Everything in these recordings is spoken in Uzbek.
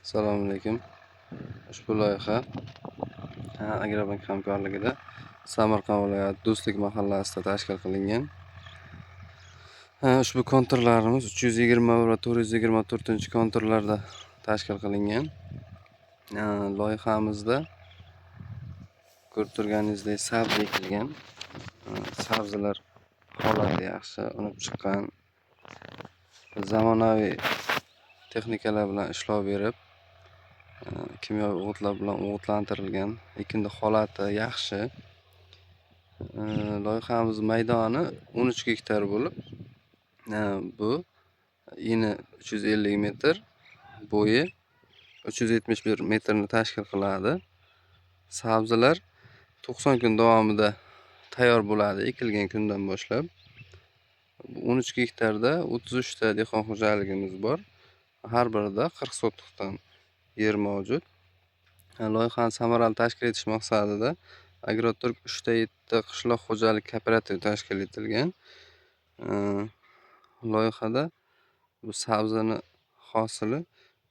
Assalomu alaykum. Ushbu loyiha Agrobank hamkorligida Samarqand viloyati Do'stlik mahallasida tashkil qilingan. Ushbu konturlarimiz 320 va 424-konturlarda tashkil qilingan. Loyihamizda ko'rib turganingizdek sabzi ekilgan. Sabzilar holati yaxshi, unib chiqqan. Zamonaviy texnikalar bilan ishlov berib, kimyoviy o'g'itlar bilan o'g'itlantirilgan. Ekinning holati yaxshi. Loyihamiz maydoni 13 gektar bo'lib, bu eni 350 metr, bo'yi 371 metrni tashkil qiladi. Sabzilar 90 kun davomida tayyor bo'ladi, ekilgan kundan boshlab. 13 gektarda 33 ta dehqon xo'jaligimiz bor. Har birida 40 sotixdan yer mavjud. Loyihani samarali tashkil etish maqsadida Agroturk 3 ta 7 qishloq xo'jalik kooperativi tashkil etilgan. Loyihada bu sabzini hosili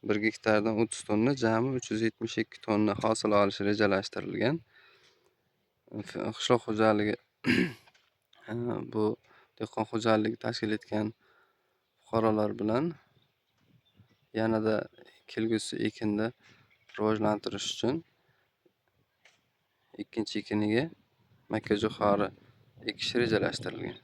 1 gektardan 30 tonna, jami 372 tonna hosil olish rejalashtirilgan. Qishloq xo'jaligi bu dehqon xo'jaligi tashkil etgan fuqarolar bilan yanada kelgusi ekinda rivojlantirish uchun ikkinchi ekiniga makkajo'xori ekish rejalashtirilgan.